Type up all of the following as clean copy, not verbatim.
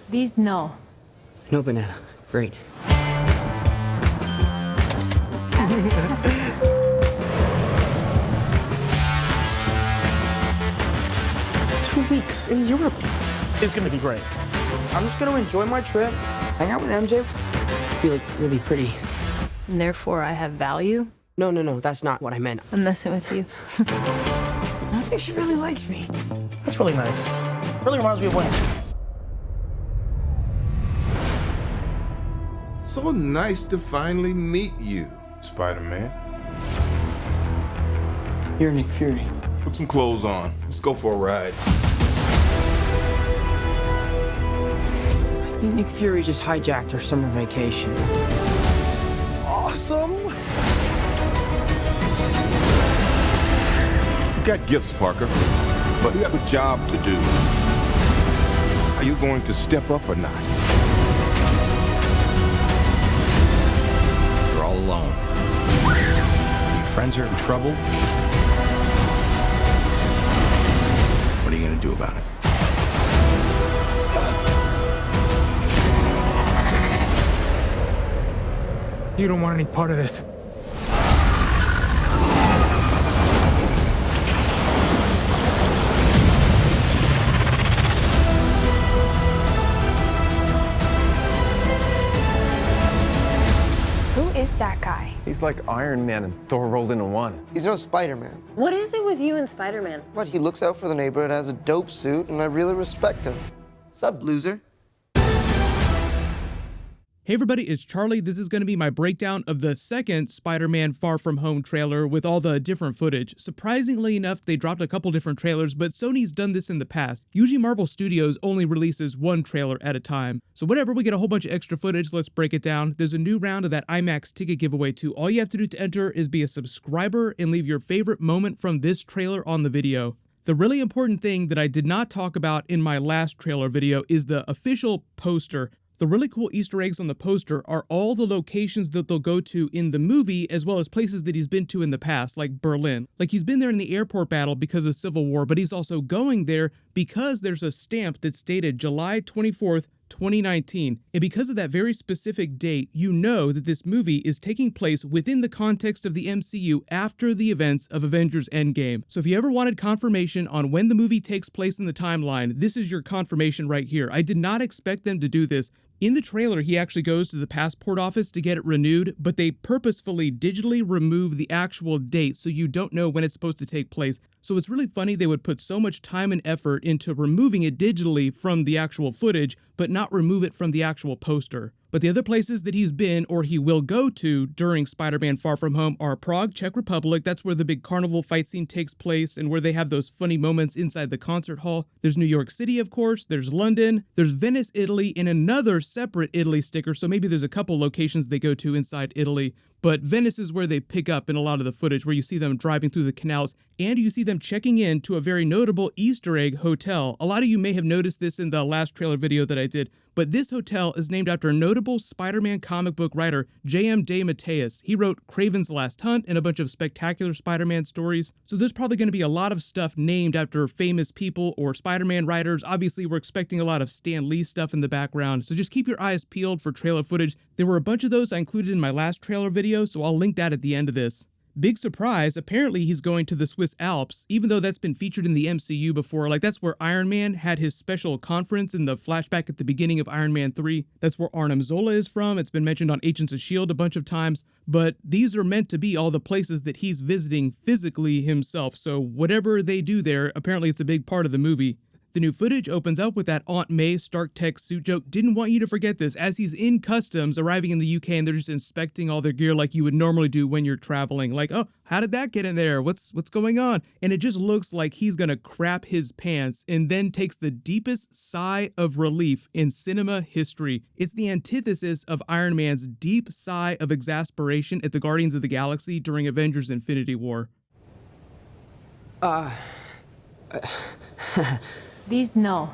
These, no. No banana. Great. 2 weeks in Europe. It's gonna be great. I'm just gonna enjoy my trip, hang out with MJ. Be like really pretty. And therefore, I have value. No, that's not what I meant. I'm messing with you. I think she really likes me. That's really nice. Really reminds me of when. So nice to finally meet you, Spider-Man. You're Nick Fury. Put some clothes on. Let's go for a ride. I think Nick Fury just hijacked our summer vacation. Awesome! You got gifts, Parker, but you have a job to do. Are you going to step up or not? You're all alone. Your friends are in trouble. What are you gonna do about it? You don't want any part of this. Who is that guy? He's like Iron Man and Thor rolled into one. He's no Spider-Man. What is it with you and Spider-Man? What, he looks out for the neighborhood, has a dope suit, and I really respect him. Sup, loser? Hey everybody, it's Charlie. This is going to be my breakdown of the second Spider-Man Far From Home trailer with all the different footage. Surprisingly enough, they dropped a couple different trailers, but Sony's done this in the past. Usually Marvel Studios only releases one trailer at a time. So whatever, we get a whole bunch of extra footage, let's break it down. There's a new round of that IMAX ticket giveaway too. All you have to do to enter is be a subscriber and leave your favorite moment from this trailer on the video. The really important thing that I did not talk about in my last trailer video is the official poster. The really cool Easter eggs on the poster are all the locations that they'll go to in the movie, as well as places that he's been to in the past, like Berlin. Like he's been there in the airport battle because of Civil War, but he's also going there because there's a stamp that's dated July 24th, 2019. And because of that very specific date, you know that this movie is taking place within the context of the MCU after the events of Avengers Endgame. So if you ever wanted confirmation on when the movie takes place in the timeline, this is your confirmation right here. I did not expect them to do this. In the trailer, he actually goes to the passport office to get it renewed, but they purposefully digitally remove the actual date so you don't know when it's supposed to take place. So it's really funny they would put so much time and effort into removing it digitally from the actual footage, but not remove it from the actual poster. But the other places that he's been or he will go to during Spider-Man Far From Home are Prague, Czech Republic. That's where the big carnival fight scene takes place and where they have those funny moments inside the concert hall. There's New York City, of course. There's London. There's Venice, Italy, and another separate Italy sticker. So maybe there's a couple locations they go to inside Italy. But Venice is where they pick up in a lot of the footage, where you see them driving through the canals and you see them checking in to a very notable Easter egg hotel. A lot of you may have noticed this in the last trailer video that I did, but this hotel is named after a notable Spider-Man comic book writer, J.M. DeMatteis. He wrote Kraven's Last Hunt and a bunch of spectacular Spider-Man stories. So there's probably going to be a lot of stuff named after famous people or Spider-Man writers. Obviously, we're expecting a lot of Stan Lee stuff in the background, so just keep your eyes peeled for trailer footage. There were a bunch of those I included in my last trailer video, so I'll link that at the end of this. Big surprise, apparently he's going to the Swiss Alps, even though that's been featured in the MCU before. Like, that's where Iron Man had his special conference in the flashback at the beginning of Iron Man 3. That's where Arnim Zola is from. It's been mentioned on Agents of S.H.I.E.L.D. a bunch of times, but these are meant to be all the places that he's visiting physically himself. So whatever they do there, apparently it's a big part of the movie. The new footage opens up with that Aunt May Stark Tech suit joke. Didn't want you to forget this, as he's in customs arriving in the UK and they're just inspecting all their gear like you would normally do when you're traveling. Like, oh, how did that get in there? What's going on? And it just looks like he's gonna crap his pants and then takes the deepest sigh of relief in cinema history. It's the antithesis of Iron Man's deep sigh of exasperation at the Guardians of the Galaxy during Avengers Infinity War. These, no.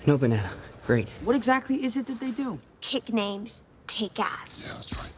No banana. Great. What exactly is it that they do? Kick names, take ass. Yeah, that's right.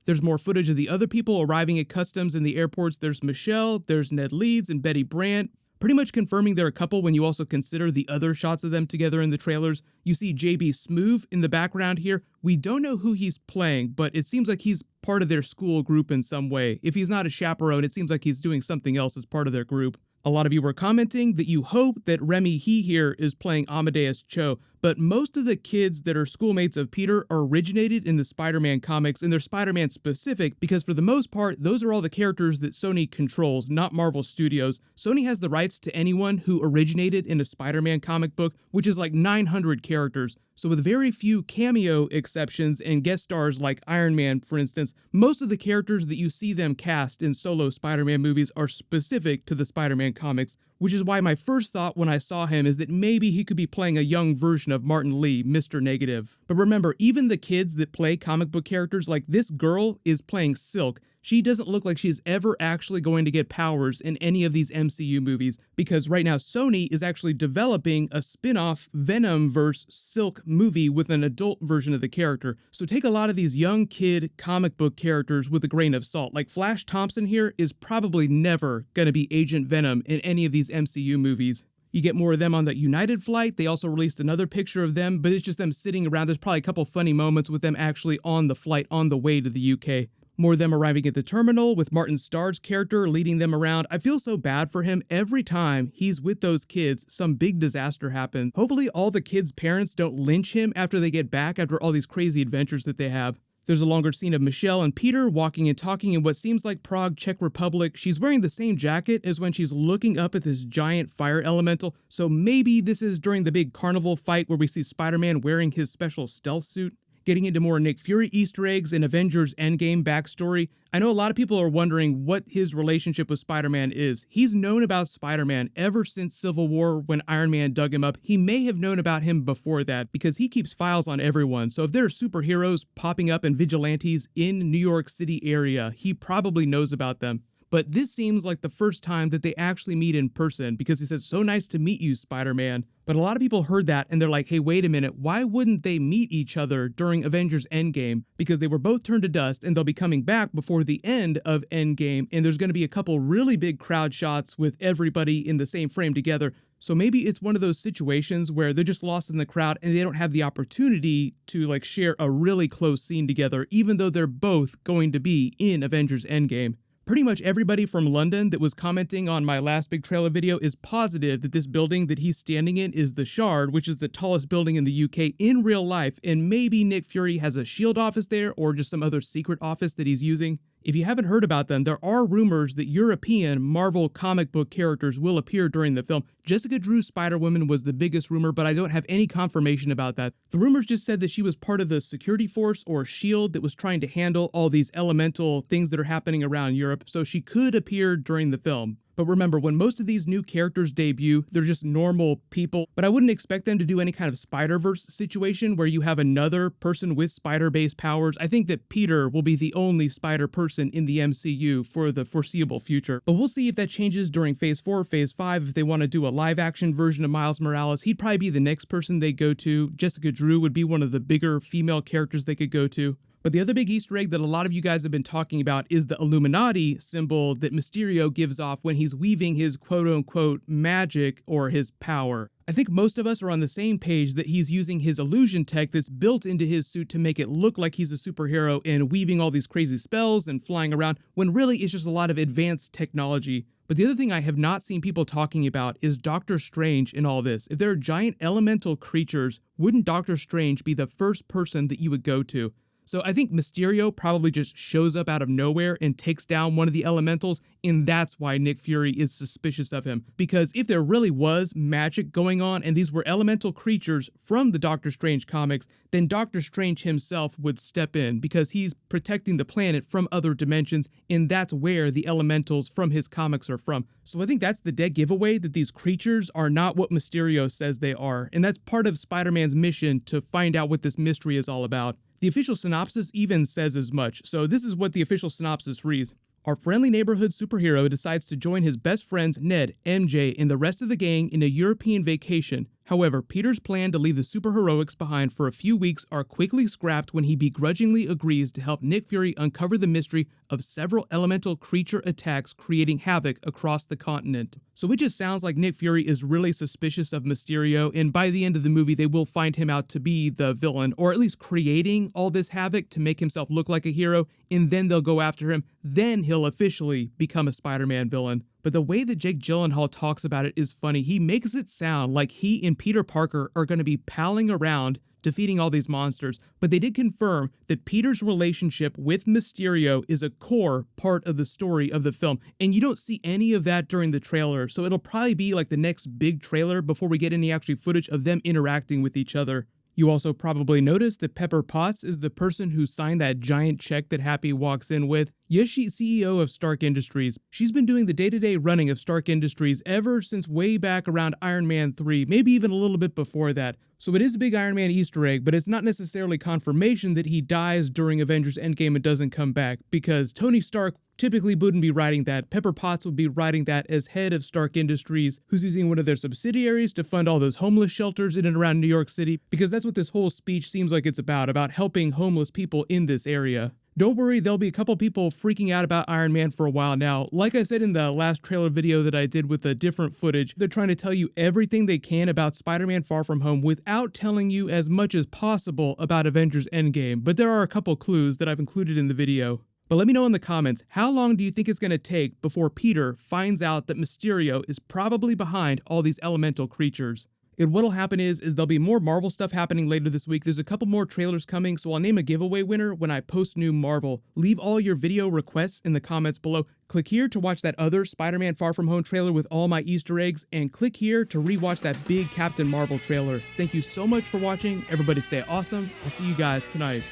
There's more footage of the other people arriving at customs in the airports. There's Michelle, there's Ned Leeds and Betty Brant, pretty much confirming they're a couple when you also consider the other shots of them together in the trailers. You see JB Smoove in the background here. We don't know who he's playing, but it seems like he's part of their school group in some way. If he's not a chaperone, it seems like he's doing something else as part of their group. A lot of you were commenting that you hope that Remy He here is playing Amadeus Cho, but most of the kids that are schoolmates of Peter are originated in the Spider-Man comics, and they're Spider-Man specific because for the most part, those are all the characters that Sony controls, not Marvel Studios. Sony has the rights to anyone who originated in a Spider-Man comic book, which is like 900 characters. So with very few cameo exceptions and guest stars like Iron Man, for instance, most of the characters that you see them cast in solo Spider-Man movies are specific to the Spider-Man comics, which is why my first thought when I saw him is that maybe he could be playing a young version of Martin Lee, Mr. Negative. But remember, even the kids that play comic book characters, like this girl is playing Silk. She doesn't look like she's ever actually going to get powers in any of these MCU movies, because right now Sony is actually developing a spin-off Venom-verse Silk movie with an adult version of the character. So take a lot of these young kid comic book characters with a grain of salt. Like Flash Thompson here is probably never going to be Agent Venom in any of these MCU movies. You get more of them on that United flight. They also released another picture of them, but it's just them sitting around. There's probably a couple funny moments with them actually on the flight on the way to the UK. More of them arriving at the terminal with Martin Starr's character leading them around. I feel so bad for him. Every time he's with those kids, some big disaster happens. Hopefully all the kids' parents don't lynch him after they get back after all these crazy adventures that they have. There's a longer scene of Michelle and Peter walking and talking in what seems like Prague, Czech Republic. She's wearing the same jacket as when she's looking up at this giant fire elemental, so maybe this is during the big carnival fight where we see Spider-Man wearing his special stealth suit. Getting into more Nick Fury Easter eggs and Avengers Endgame backstory. I know a lot of people are wondering what his relationship with Spider-Man is. He's known about Spider-Man ever since Civil War when Iron Man dug him up. He may have known about him before that because he keeps files on everyone. So if there are superheroes popping up and vigilantes in New York City area, he probably knows about them. But this seems like the first time that they actually meet in person because he says, "So nice to meet you, Spider-Man." But a lot of people heard that and they're like, hey, wait a minute, why wouldn't they meet each other during Avengers Endgame? Because they were both turned to dust and they'll be coming back before the end of Endgame, and there's going to be a couple really big crowd shots with everybody in the same frame together. So maybe it's one of those situations where they're just lost in the crowd and they don't have the opportunity to like share a really close scene together, even though they're both going to be in Avengers Endgame. Pretty much everybody from London that was commenting on my last big trailer video is positive that this building that he's standing in is the Shard, which is the tallest building in the UK in real life, and maybe Nick Fury has a SHIELD office there or just some other secret office that he's using. If you haven't heard about them, there are rumors that European Marvel comic book characters will appear during the film. Jessica Drew's Spider-Woman was the biggest rumor, but I don't have any confirmation about that. The rumors just said that she was part of the security force or SHIELD that was trying to handle all these elemental things that are happening around Europe, so she could appear during the film. But remember, when most of these new characters debut, they're just normal people. But I wouldn't expect them to do any kind of Spider-Verse situation where you have another person with spider-based powers. I think that Peter will be the only spider person in the MCU for the foreseeable future. But we'll see if that changes during Phase 4 or Phase 5. If they want to do a live-action version of Miles Morales, he'd probably be the next person they go to. Jessica Drew would be one of the bigger female characters they could go to. But the other big Easter egg that a lot of you guys have been talking about is the Illuminati symbol that Mysterio gives off when he's weaving his quote-unquote magic or his power. I think most of us are on the same page that he's using his illusion tech that's built into his suit to make it look like he's a superhero and weaving all these crazy spells and flying around, when really it's just a lot of advanced technology. But the other thing I have not seen people talking about is Doctor Strange in all this. If there are giant elemental creatures, wouldn't Doctor Strange be the first person that you would go to? So I think Mysterio probably just shows up out of nowhere and takes down one of the elementals, and that's why Nick Fury is suspicious of him. Because if there really was magic going on and these were elemental creatures from the Doctor Strange comics, then Doctor Strange himself would step in because he's protecting the planet from other dimensions, and that's where the elementals from his comics are from. So I think that's the dead giveaway that these creatures are not what Mysterio says they are, and that's part of Spider-Man's mission to find out what this mystery is all about. The official synopsis even says as much, so this is what the official synopsis reads. Our friendly neighborhood superhero decides to join his best friends Ned, MJ, and the rest of the gang in a European vacation. However, Peter's plan to leave the superheroics behind for a few weeks are quickly scrapped when he begrudgingly agrees to help Nick Fury uncover the mystery of several elemental creature attacks creating havoc across the continent. So it just sounds like Nick Fury is really suspicious of Mysterio, and by the end of the movie they will find him out to be the villain, or at least creating all this havoc to make himself look like a hero, and then they'll go after him. Then he'll officially become a Spider-Man villain. But the way that Jake Gyllenhaal talks about it is funny. He makes it sound like he and Peter Parker are going to be palling around defeating all these monsters, but they did confirm that Peter's relationship with Mysterio is a core part of the story of the film, and you don't see any of that during the trailer, so it'll probably be like the next big trailer before we get any actual footage of them interacting with each other. You also probably noticed that Pepper Potts is the person who signed that giant check that Happy walks in with. Yes, she's CEO of Stark Industries. She's been doing the day-to-day running of Stark Industries ever since way back around Iron Man 3, maybe even a little bit before that. So it is a big Iron Man Easter egg, but it's not necessarily confirmation that he dies during Avengers Endgame and doesn't come back, because Tony Stark typically wouldn't be writing that. Pepper Potts would be writing that as head of Stark Industries, who's using one of their subsidiaries to fund all those homeless shelters in and around New York City, because that's what this whole speech seems like it's about helping homeless people in this area. Don't worry, there'll be a couple people freaking out about Iron Man for a while now. Like I said in the last trailer video that I did with the different footage, they're trying to tell you everything they can about Spider-Man Far From Home without telling you as much as possible about Avengers Endgame, but there are a couple clues that I've included in the video. But let me know in the comments, how long do you think it's going to take before Peter finds out that Mysterio is probably behind all these elemental creatures? And what'll happen is there'll be more Marvel stuff happening later this week. There's a couple more trailers coming, so I'll name a giveaway winner when I post new Marvel. Leave all your video requests in the comments below. Click here to watch that other Spider-Man Far From Home trailer with all my Easter eggs, and click here to rewatch that big Captain Marvel trailer. Thank you so much for watching. Everybody stay awesome. I'll see you guys tonight.